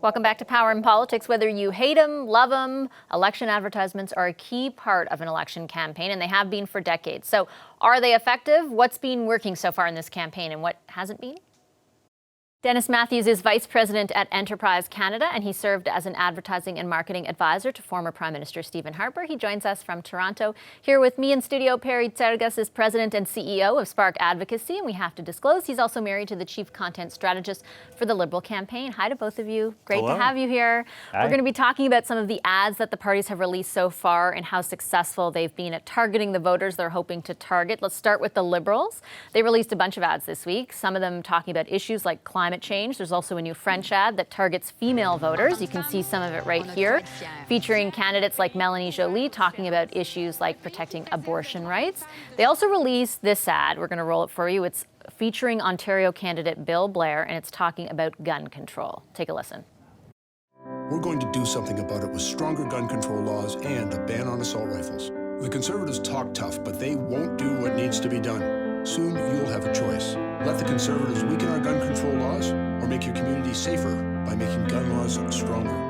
Welcome back to Power in Politics. Whether you hate them, love them, election advertisements are a key part of an election campaign, and they have been for decades. So are they effective? What's been working so far in this campaign and what hasn't been? Dennis Matthews is Vice President at Enterprise Canada, and he served as an advertising and marketing advisor to former Prime Minister Stephen Harper. He joins us from Toronto. Here with me in studio, Perry Tergas is President and CEO of Spark Advocacy, and we have to disclose he's also married to the Chief Content Strategist for the Liberal campaign. Hi to both of you. Great Hello. to have you here. Hi. We're going to be talking about some of the ads that the parties have released so far and how successful they've been at targeting the voters they're hoping to target. Let's start with the Liberals. They released a bunch of ads this week, some of them talking about issues like climate change. There's also a new French ad that targets female voters. You can see some of it right here, featuring candidates like Melanie Joly talking about issues like protecting abortion rights. They also released this ad. We're going to roll it for you. It's featuring Ontario candidate Bill Blair, and it's talking about gun control. Take a listen. We're going to do something about it with stronger gun control laws and a ban on assault rifles. The Conservatives talk tough, but they won't do what needs to be done. Soon you'll have a choice. Let the Conservatives weaken our gun control laws or make your community safer by making gun laws stronger.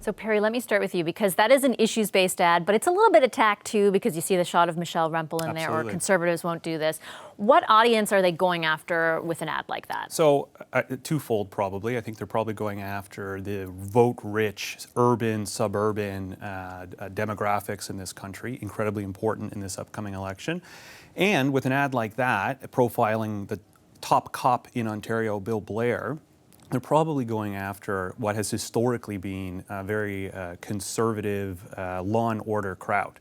So Perry, let me start with you because that is an issues-based ad, but it's a little bit attacked too because you see the shot of Michelle Rempel in there, or Conservatives won't do this. What audience are they going after with an ad like that? So twofold probably. I think they're probably going after the vote-rich, urban, suburban demographics in this country, incredibly important in this upcoming election. And with an ad like that, profiling the top cop in Ontario, Bill Blair, they're probably going after what has historically been a very conservative law and order crowd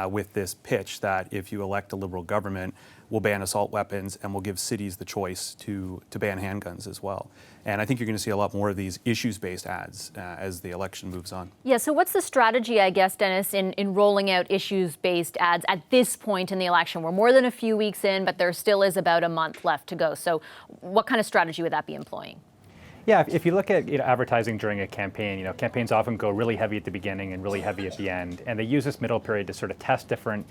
with this pitch that if you elect a Liberal government, we'll ban assault weapons and we'll give cities the choice to ban handguns as well. And I think you're going to see a lot more of these issues-based ads as the election moves on. Yeah, so what's the strategy, I guess, Dennis, in rolling out issues-based ads at this point in the election? We're more than a few weeks in, but there still is about a month left to go. So what kind of strategy would that be employing? Yeah, if you look at advertising during a campaign, campaigns often go really heavy at the beginning and really heavy at the end, and they use this middle period to sort of test different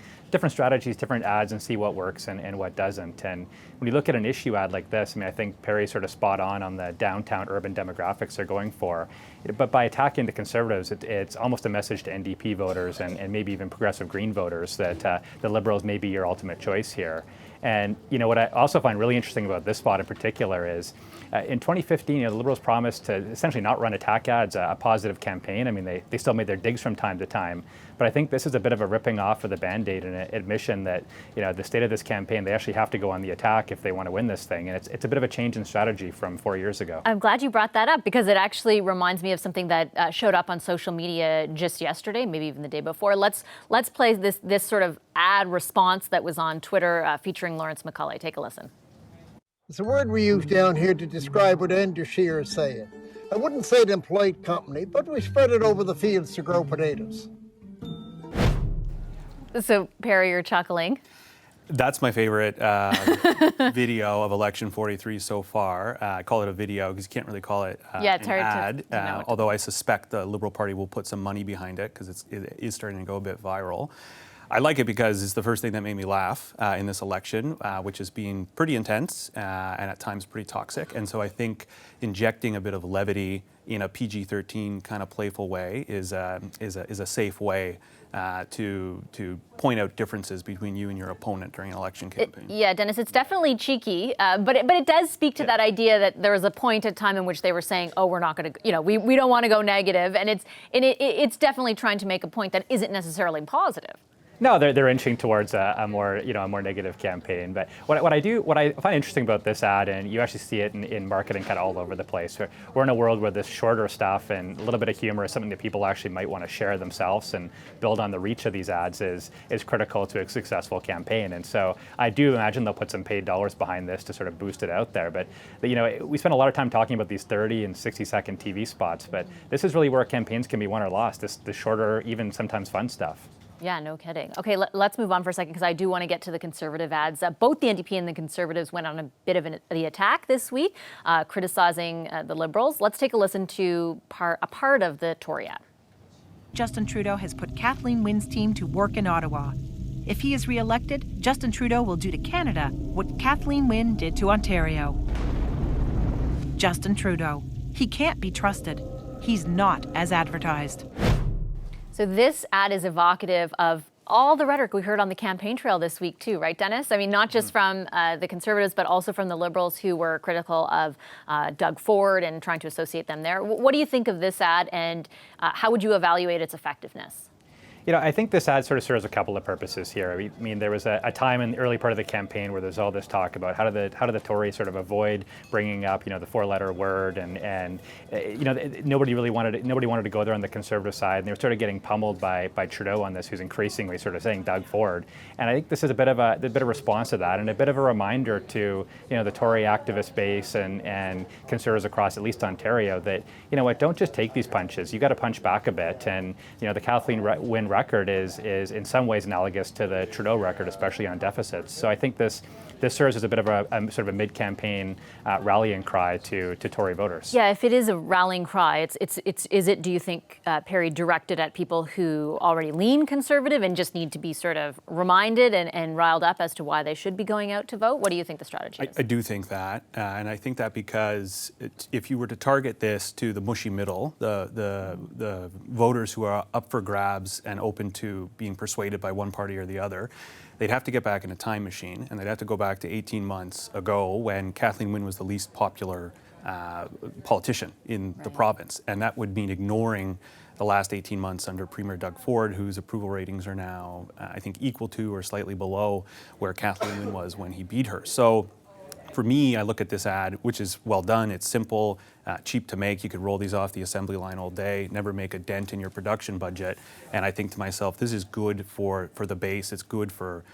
strategies, different ads, and see what works and what doesn't. And when you look at an issue ad like this, I think Perry's sort of spot on the downtown urban demographics they're going for. But by attacking the Conservatives, it's almost a message to NDP voters and maybe even progressive Green voters that the Liberals may be your ultimate choice here. And what I also find really interesting about this spot in particular is in 2015, the Liberals promised to essentially not run attack ads, a positive campaign. They still made their digs from time to time. But I think this is a bit of a ripping off of the Band-Aid and an admission that, the state of this campaign, they actually have to go on the attack if they want to win this thing. And it's a bit of a change in strategy from 4 years ago. I'm glad you brought that up because it actually reminds me of something that showed up on social media just yesterday, maybe even the day before. Let's play this sort of ad response that was on Twitter featuring Lawrence McCauley. Take a listen. It's a word we use down here to describe what Andrew Scheer is saying. I wouldn't say it in polite company, but we spread it over the fields to grow potatoes. So, Perry, you're chuckling. That's my favorite video of Election 43 so far. I call it a video because you can't really call it an ad, although I suspect the Liberal Party will put some money behind it because it is starting to go a bit viral. I like it because it's the first thing that made me laugh in this election, which has been pretty intense and at times pretty toxic. And so I think injecting a bit of levity in a PG-13 kind of playful way is a safe way to point out differences between you and your opponent during an election campaign. Yeah, Dennis, it's definitely cheeky, but it does speak to that idea that there was a point in time in which they were saying, oh, we're not going to, we don't want to go negative, and it's definitely trying to make a point that isn't necessarily positive. No, they're inching towards a more negative campaign. But what I find interesting about this ad, and you actually see it in marketing kind of all over the place. We're in a world where this shorter stuff and a little bit of humor is something that people actually might want to share themselves and build on the reach of these ads is critical to a successful campaign. And so I do imagine they'll put some paid dollars behind this to sort of boost it out there. But we spend a lot of time talking about these 30 and 60-second TV spots, but this is really where campaigns can be won or lost. The shorter, even sometimes fun stuff. Yeah, no kidding. Okay, let's move on for a second because I do want to get to the Conservative ads. Both the NDP and the Conservatives went on a bit of the attack this week, criticizing the Liberals. Let's take a listen to a part of the Tory ad. Justin Trudeau has put Kathleen Wynne's team to work in Ottawa. If he is re-elected, Justin Trudeau will do to Canada what Kathleen Wynne did to Ontario. Justin Trudeau. He can't be trusted. He's not as advertised. So this ad is evocative of all the rhetoric we heard on the campaign trail this week too, right, Dennis? I mean, not just from the Conservatives, but also from the Liberals who were critical of Doug Ford and trying to associate them there. What do you think of this ad, and how would you evaluate its effectiveness? You know, I think this ad sort of serves a couple of purposes here. I mean, there was a time in the early part of the campaign where there's all this talk about how do the Tories sort of avoid bringing up, the four-letter word, and nobody wanted to go there on the Conservative side, and they were sort of getting pummeled by Trudeau on this, who's increasingly sort of saying Doug Ford. And I think this is a bit of a response to that, and a bit of a reminder to the Tory activist base and Conservatives across at least Ontario that don't just take these punches. You got to punch back a bit, and the Kathleen Wynne record is in some ways analogous to the Trudeau record, especially on deficits. So I think this serves as a bit of a sort of a mid-campaign rallying cry to Tory voters. Yeah, if it is a rallying cry, is it, do you think, Perry, directed at people who already lean Conservative and just need to be sort of reminded and riled up as to why they should be going out to vote? What do you think the strategy is? I do think that, and I think that because if you were to target this to the mushy middle, the voters who are up for grabs and open to being persuaded by one party or the other, they'd have to get back in a time machine, and they'd have to go back to 18 months ago when Kathleen Wynne was the least popular politician in the province. And that would mean ignoring the last 18 months under Premier Doug Ford, whose approval ratings are now, I think, equal to or slightly below where Kathleen Wynne was when he beat her. So for me, I look at this ad, which is well done. It's simple, cheap to make. You could roll these off the assembly line all day, never make a dent in your production budget. And I think to myself, this is good for the base. It's good for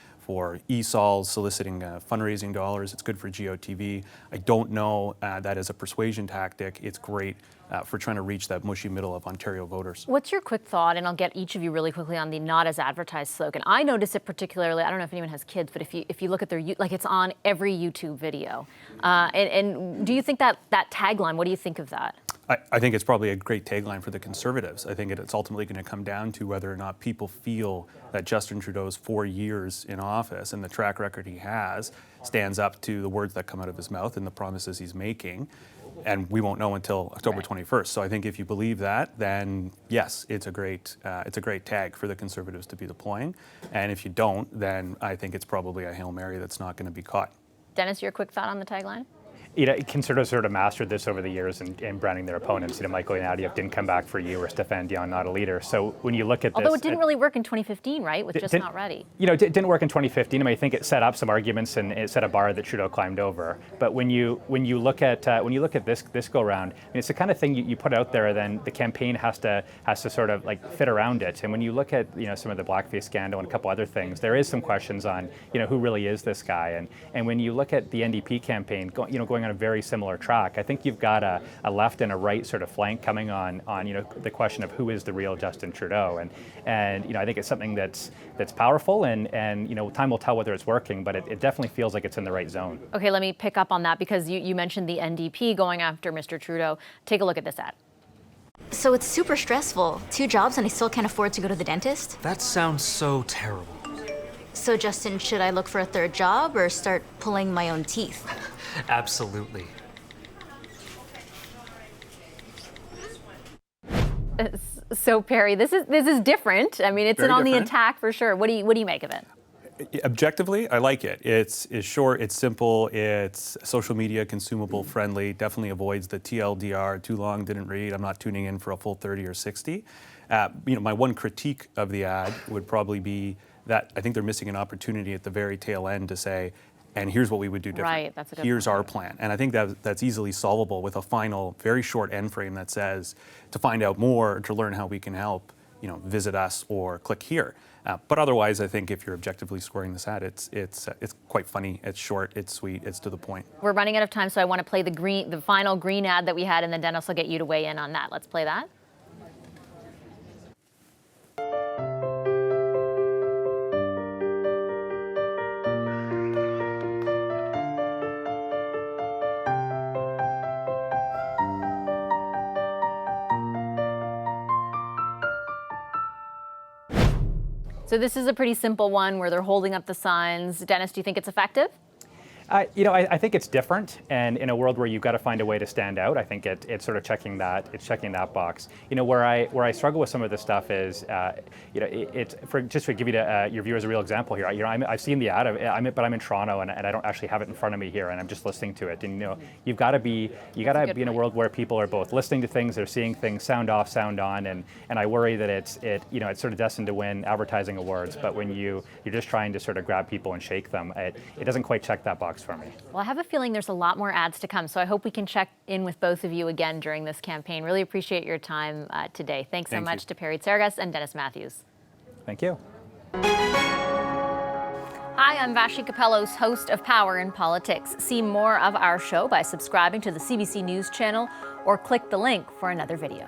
ESOLs soliciting fundraising dollars. It's good for GOTV. I don't know that as a persuasion tactic. It's great for trying to reach that mushy middle of Ontario voters. What's your quick thought, and I'll get each of you really quickly on the not as advertised slogan. I notice it particularly, I don't know if anyone has kids, but if you look at their, like it's on every YouTube video. And do you think that tagline, what do you think of that? I think it's probably a great tagline for the Conservatives. I think it's ultimately going to come down to whether or not people feel that Justin Trudeau's 4 years in office and the track record he has stands up to the words that come out of his mouth and the promises he's making. And we won't know until October 21st. So I think if you believe that, then yes, it's a great tag for the Conservatives to be deploying. And if you don't, then I think it's probably a Hail Mary that's not going to be caught. Dennis, your quick thought on the tagline? Conservatives sort of mastered this over the years in branding their opponents. Michael Ignatieff didn't come back for you, or Stéphane Dion, not a leader. So when you look at this, although it didn't really work in 2015, right? With just not ready. It didn't work in 2015. I think it set up some arguments and it set a bar that Trudeau climbed over. But when you look at this go round, it's the kind of thing you put out there, then the campaign has to sort of like fit around it. And when you look at some of the blackface scandal and a couple other things, there is some questions on who really is this guy. And when you look at the NDP campaign, going on a very similar track, I think you've got a left and a right sort of flank coming on the question of who is the real Justin Trudeau, and I think it's something that's powerful, and time will tell whether it's working, but it definitely feels like it's in the right zone. Okay, let me pick up on that because you mentioned the NDP going after Mr. Trudeau. Take a look at this ad. So it's super stressful. 2 jobs and I still can't afford to go to the dentist? That sounds so terrible. So Justin, should I look for a 3rd job or start pulling my own teeth? Absolutely. So Perry, this is different. I mean, it's Very on the different. attack for sure. What do you make of it? Objectively, I like it. It's short, it's simple, it's social media consumable friendly, definitely avoids the TLDR, too long, didn't read, I'm not tuning in for a full 30 or 60. My one critique of the ad would probably be that I think they're missing an opportunity at the very tail end to say, and here's what we would do different. Right, that's a good Here's point. our plan. And I think that's easily solvable with a final, very short end frame that says, to find out more, to learn how we can help, visit us or click here. But otherwise, I think if you're objectively scoring this ad, it's quite funny, it's short, it's sweet, it's to the point. We're running out of time, so I want to play the final green ad that we had, and then Dennis will get you to weigh in on that. Let's play that. So this is a pretty simple one where they're holding up the signs. Dennis, do you think it's effective? I think it's different, and in a world where you've got to find a way to stand out, I think it's sort of checking that box. Where I struggle with some of this stuff is, just to give you your viewers a real example here. I've seen the ad, but I'm in Toronto, and I don't actually have it in front of me here, and I'm just listening to it. And you got to be in a world where people are both listening to things, they're seeing things, sound off, sound on, and I worry that it's sort of destined to win advertising awards. But when you're just trying to sort of grab people and shake them, it doesn't quite check that box for me. Well, I have a feeling there's a lot more ads to come, so I hope we can check in with both of you again during this campaign. Really appreciate your time today. Thanks so much to Perry Tsargas and Dennis Matthews. Thank you. Hi, I'm Vashi Capellos, host of Power in Politics. See more of our show by subscribing to the CBC News channel or click the link for another video.